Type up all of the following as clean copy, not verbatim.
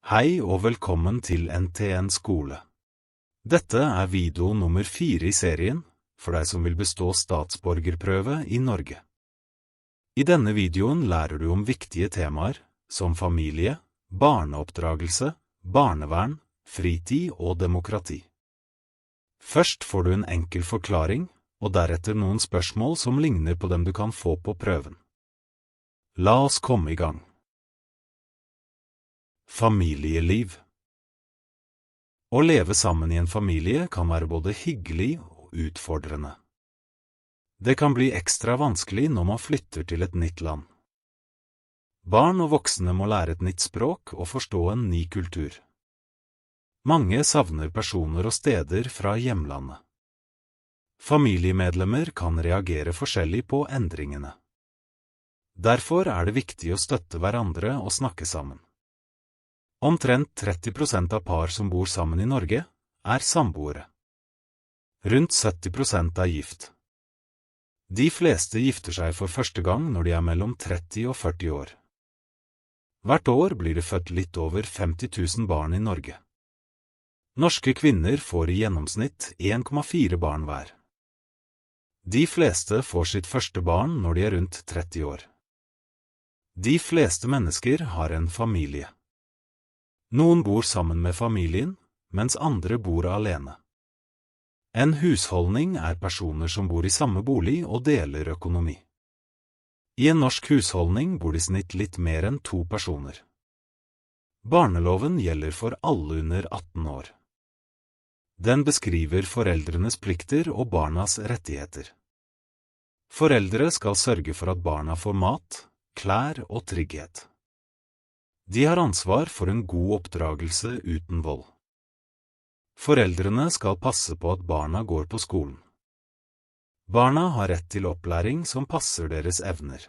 Hei og velkommen til NTN skole. Dette video nummer 4 i serien, for deg som vil bestå statsborgerprøve i Norge. I denne videoen lærer du om viktige temaer, som familie, barneoppdragelse, barnevern, fritid og demokrati. Først får du en enkel forklaring, og deretter noen spørsmål som ligner på dem du kan få på prøven. La oss komme i gang. Familieliv. Å leve sammen i en familie kan være både hyggelig og utfordrende. Det kan bli ekstra vanskelig når man flytter til et nytt land. Barn og voksne må lære et nytt språk og forstå en ny kultur. Mange savner personer og steder fra hjemlandet. Familiemedlemmer kan reagere forskjellig på endringene. Derfor er det viktig å støtte hverandre og snakke sammen. Omtrent 30% av par som bor sammen i Norge, er samboere. Rundt 70% er gift. De fleste gifter seg for første gang når de er mellom 30 og 40 år. Hvert år blir det født litt over 50 000 barn i Norge. Norske kvinner får i gjennomsnitt 1,4 barn hver. De fleste får sitt første barn når de er rundt 30 år. De fleste mennesker har en familie. Noen bor sammen med familien, mens andre bor alene. En husholdning er personer som bor i samme bolig og deler økonomi. I en norsk husholdning bor det i snitt litt mer enn 2 personer. Barneloven gjelder for alle under 18 år. Den beskriver foreldrenes plikter og barnas rettigheter. Foreldre skal sørge for at barna får mat, klær og trygghet. De har ansvar for en god oppdragelse uten vold. Foreldrene skal passe på at barna går på skolen. Barna har rett til opplæring som passer deres evner.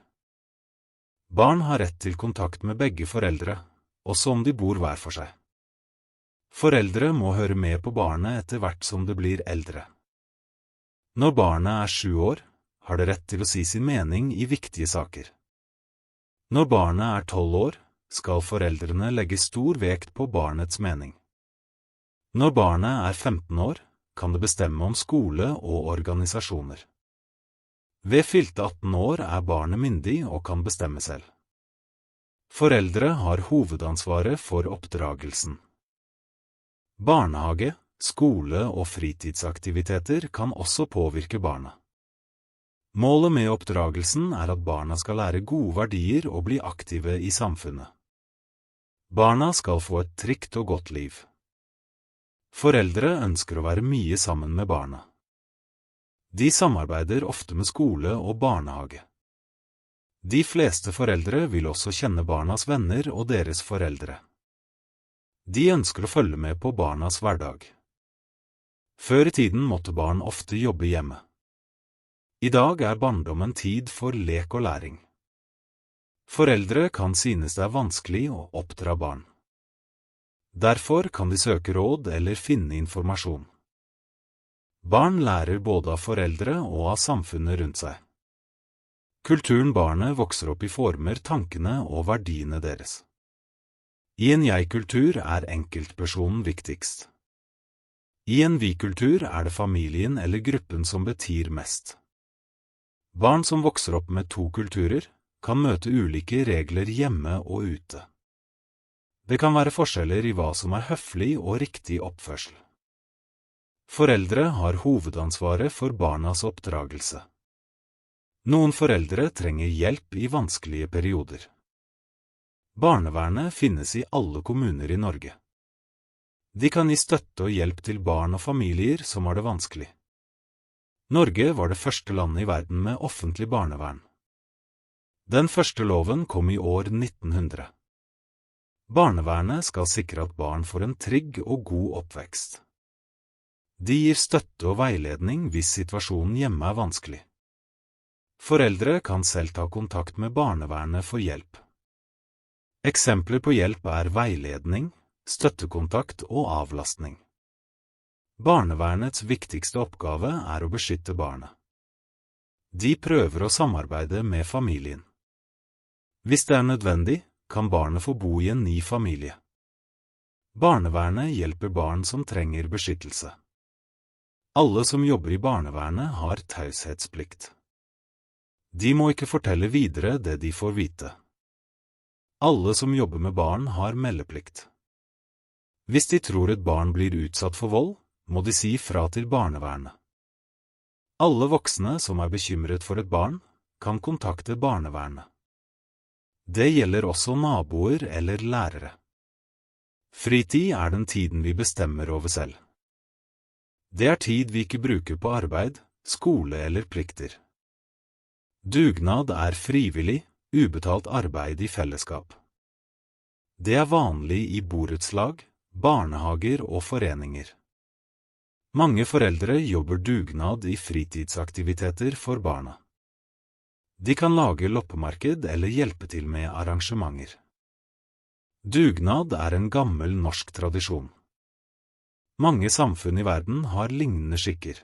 Barn har rett til kontakt med begge foreldre, også om de bor hver for seg. Foreldre må høre med på barnet etter hvert som det blir eldre. Når barnet er 7 år, har det rett til å si sin mening i viktige saker. Når barnet er 12 år, skal foreldrene legge stor vekt på barnets mening. Når barnet er 15 år, kan det bestemme om skole og organisasjoner. Ved fylte 18 år er barnet myndig og kan bestemme selv. Foreldre har hovedansvaret for oppdragelsen. Barnehage, skole og fritidsaktiviteter kan også påvirke barna. Målet med oppdragelsen er at barna skal lære gode verdier og bli aktive i samfunnet. Barna skal få et trygt og godt liv. Foreldre ønsker å være mye sammen med barna. De samarbeider ofte med skole og barnehage. De fleste foreldre vil også kjenne barnas venner og deres foreldre. De ønsker å følge med på barnas hverdag. Før i tiden måtte barn ofte jobbe hjemme. I dag er barndom en tid for lek og læring. Foreldre kan synes det er vanskelig å oppdra barn. Derfor kan de søke råd eller finne informasjon. Barn lærer både av foreldre og av samfunnet rundt seg. Kulturen barnet vokser opp i former tankene og verdiene deres. I en jeg-kultur er enkeltpersonen viktigst. I en vi-kultur er det familien eller gruppen som betyr mest. Barn som vokser opp med 2 kulturer, kan møte ulike regler hjemme og ute. Det kan være forskjeller i hva som er høflig og riktig oppførsel. Foreldre har hovedansvaret for barnas oppdragelse. Noen foreldre trenger hjelp i vanskelige perioder. Barnevernet finnes i alle kommuner i Norge. De kan gi støtte og hjelp til barn og familier som har det vanskelig. Norge var det første landet i verden med offentlig barnevern. Den første loven kom i år 1900. Barnevernet skal sikre at barn får en trygg og god oppvekst. De gir støtte og veiledning hvis situasjonen hjemme er vanskelig. Foreldre kan selv ta kontakt med barnevernet for hjelp. Eksempler på hjelp er veiledning, støttekontakt og avlastning. Barnevernets viktigste oppgave er å beskytte barnet. De prøver å samarbeide med familien. Hvis det er nødvendig, kan barnet få bo i en ny familie. Barnevernet hjelper barn som trenger beskyttelse. Alle som jobber i barnevernet har taushetsplikt. De må ikke fortelle videre det de får vite. Alle som jobber med barn har meldeplikt. Hvis de tror et barn blir utsatt for vold, må de si fra til barnevernet. Alle voksne som er bekymret for et barn, kan kontakte barnevernet. Det gjelder også naboer eller lærere. Fritid er den tiden vi bestemmer over selv. Det er tid vi ikke bruker på arbeid, skole eller plikter. Dugnad er frivillig, ubetalt arbeid i fellesskap. Det er vanlig i borettslag, barnehager og foreninger. Mange foreldre jobber dugnad i fritidsaktiviteter for barna. De kan lage loppemarked eller hjelpe til med arrangementer. Dugnad er en gammel norsk tradisjon. Mange samfunn i verden har lignende skikker.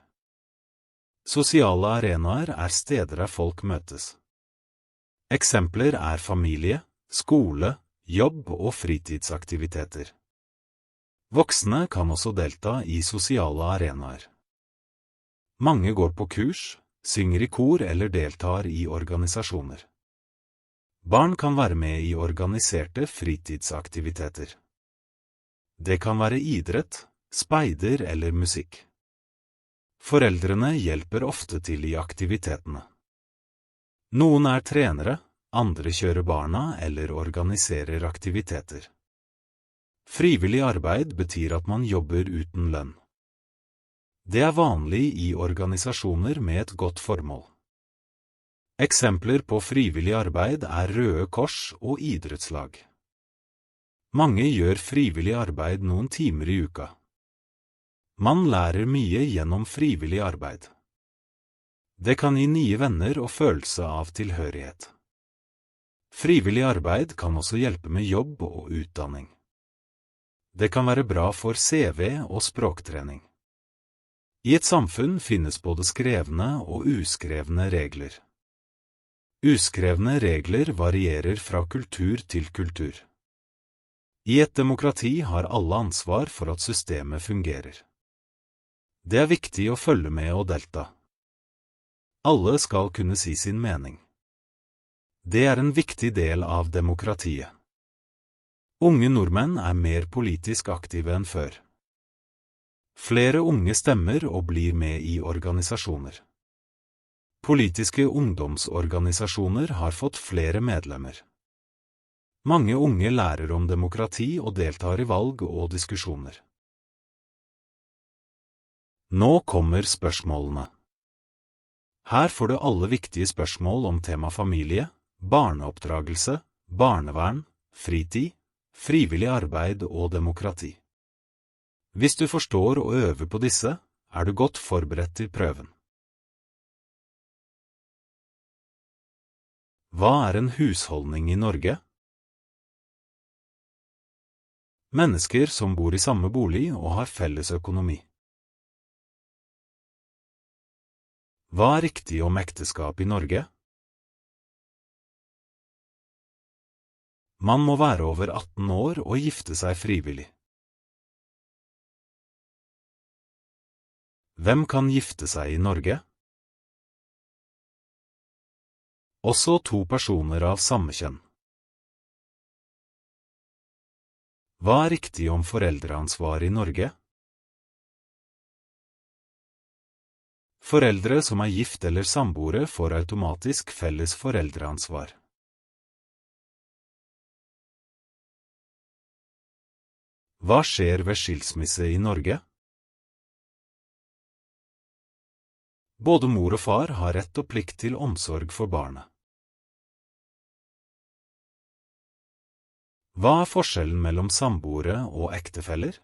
Sosiale arenaer er steder der folk møtes. Eksempler er familie, skole, jobb og fritidsaktiviteter. Voksne kan også delta i sosiale arenaer. Mange går på kurs, synger i kor eller deltar i organisasjoner. Barn kan være med i organiserte fritidsaktiviteter. Det kan være idrett, speider eller musikk. Foreldrene hjelper ofte til i aktivitetene. Noen er trenere, andre kjører barna eller organiserer aktiviteter. Frivillig arbeid betyr at man jobber uten lønn. Det er vanlig i organisasjoner med et godt formål. Eksempler på frivillig arbeid er Røde Kors og idrettslag. Mange gjør frivillig arbeid noen timer i uka. Man lærer mye gjennom frivillig arbeid. Det kan gi nye venner og følelse av tilhørighet. Frivillig arbeid kan også hjelpe med jobb og utdanning. Det kan være bra for CV og språktrening. I et samfunn finnes både skrevne og uskrevne regler. Uskrevne regler varierer fra kultur til kultur. I et demokrati har alle ansvar for at systemet fungerer. Det er viktig å følge med og delta. Alle skal kunne si sin mening. Det er en viktig del av demokratiet. Unge nordmenn er mer politisk aktive enn før. Flere unge stemmer og blir med i organisasjoner. Politiske ungdomsorganisasjoner har fått flere medlemmer. Mange unge lærer om demokrati og deltar i valg og diskusjoner. Nå kommer spørsmålene. Her får du alle viktige spørsmål om tema familie, barneoppdragelse, barnevern, fritid, frivillig arbeid og demokrati. Hvis du forstår og øver på disse, er du godt forberedt til prøven. Hva er en husholdning i Norge? Mennesker som bor i samme bolig og har felles økonomi. Hva er riktig om ekteskap i Norge? Man må være over 18 år og gifte seg frivillig. Hvem kan gifte seg i Norge? Også to personer av samme kjønn. Hva er riktig om foreldreansvar i Norge? Foreldre som er gift eller samboere får automatisk felles foreldreansvar. Hva skjer ved skilsmisse i Norge? Både mor og far har rett og plikt til omsorg for barnet. Hva er forskjellen mellom samboere og ektefeller?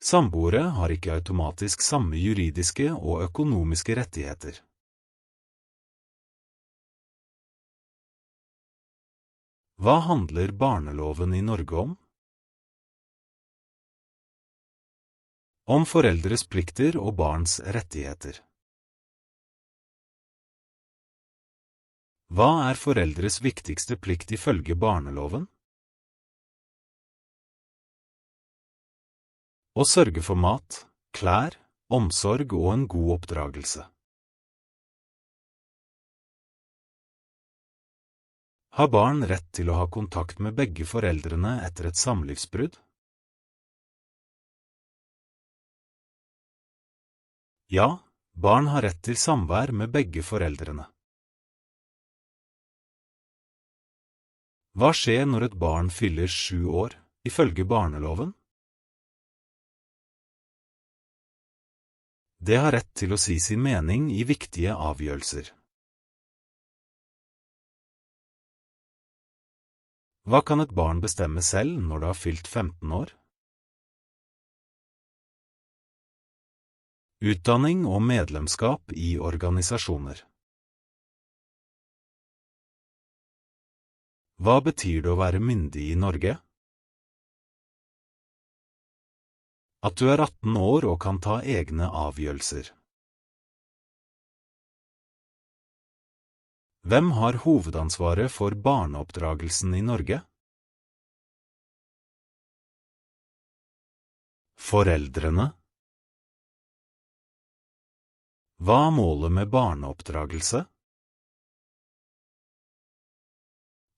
Samboere har ikke automatisk samme juridiske og økonomiske rettigheter. Hva handler barneloven i Norge om? Om foreldres plikter og barns rettigheter. Hva er foreldres viktigste plikt ifølge barneloven? Å sørge for mat, klær, omsorg og en god oppdragelse. Har barn rett til å ha kontakt med begge foreldrene etter et samlivsbrudd? Ja, barn har rett til samvær med begge foreldrene. Hva skjer når et barn fyller 7 år, ifølge barneloven? Det har rett til å si sin mening i viktige avgjørelser. Hva kan et barn bestemme selv når det har fylt 15 år? Utdanning og medlemskap i organisasjoner. Hva betyr det å være myndig i Norge? At du er 18 år og kan ta egne avgjørelser. Hvem har hovedansvaret for barneoppdragelsen i Norge? Foreldrene. Hva er målet med barneoppdragelse?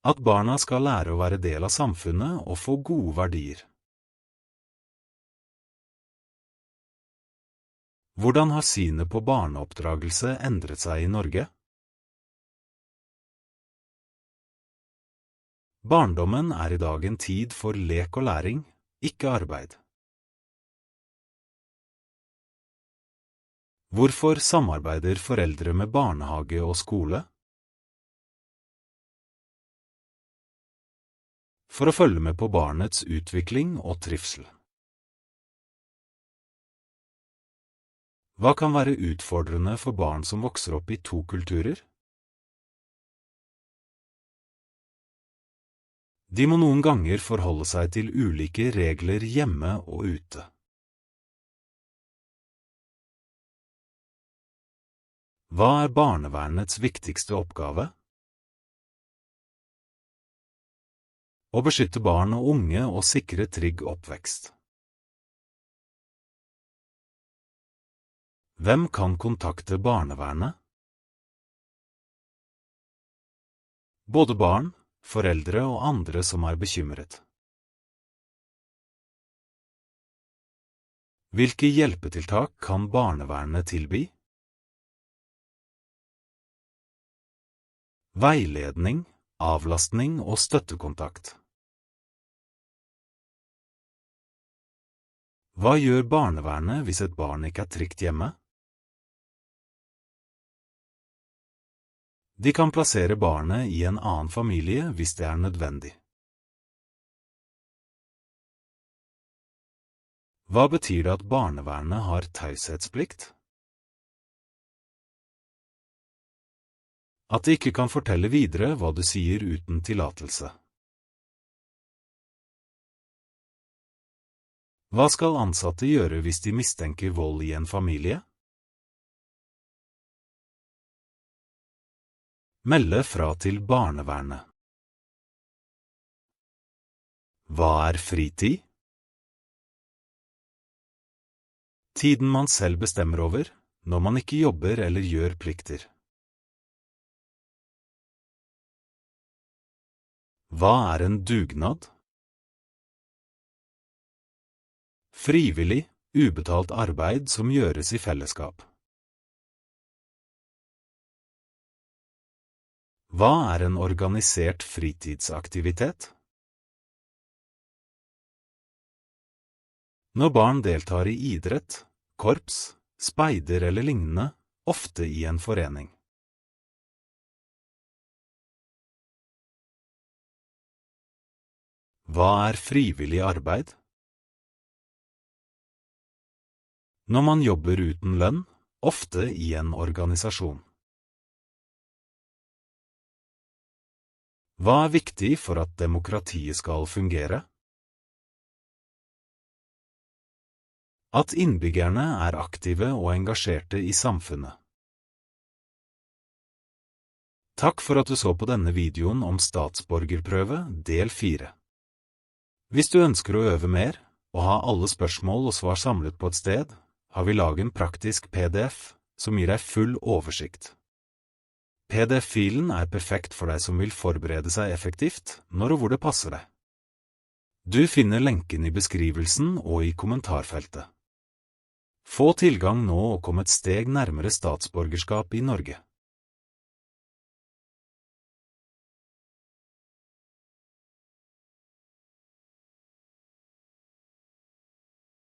At barna skal lære å være del av samfunnet og få gode verdier. Hvordan har synet på barneoppdragelse endret seg i Norge? Barndommen er i dag en tid for lek og læring, ikke arbeid. Hvorfor samarbeider foreldre med barnehage og skole? For å følge med på barnets utvikling og trivsel. Hva kan være utfordrende for barn som vokser opp i 2 kulturer? De må noen ganger forholde seg til ulike regler hjemme og ute. Hva er barnevernets viktigste oppgave? Å beskytte barn og unge og sikre trygg oppvekst. Hvem kan kontakte barnevernet? Både barn, foreldre og andre som er bekymret. Hvilke hjelpetiltak kan barnevernet tilby? Veiledning, avlastning og støttekontakt. Hva gjør barnevernet hvis et barn ikke er trygt hjemme? De kan plassere barnet i en annen familie hvis det er nødvendig. Hva betyr det at barnevernet har taushetsplikt? At de ikke kan fortelle videre hva du sier uten tillatelse. Hva skal ansatte gjøre hvis de mistenker vold i en familie? Melde fra til barnevernet. Hva er fritid? Tiden man selv bestemmer over, når man ikke jobber eller gjør plikter. Hva er en dugnad? Frivillig, ubetalt arbeid som gjøres i fellesskap. Hva er en organisert fritidsaktivitet? Når barn deltar i idrett, korps, speider eller lignende, ofte i en forening. Hva er frivillig arbeid? Når man jobber uten lønn, ofte i en organisasjon. Hva er viktig for at demokratiet skal fungere? At innbyggerne er aktive og engasjerte i samfunnet. Takk for at du så på denne videoen om statsborgerprøve, del 4. Hvis du ønsker å øve mer, Å ha alle spørsmål og svar samlet på et sted, har vi laget en praktisk PDF som gir deg full oversikt. PDF-filen er perfekt for deg som vil forberede seg effektivt når og hvor det passer deg. Du finner lenken i beskrivelsen og i kommentarfeltet. Få tilgang nå og kom et steg nærmere statsborgerskap i Norge.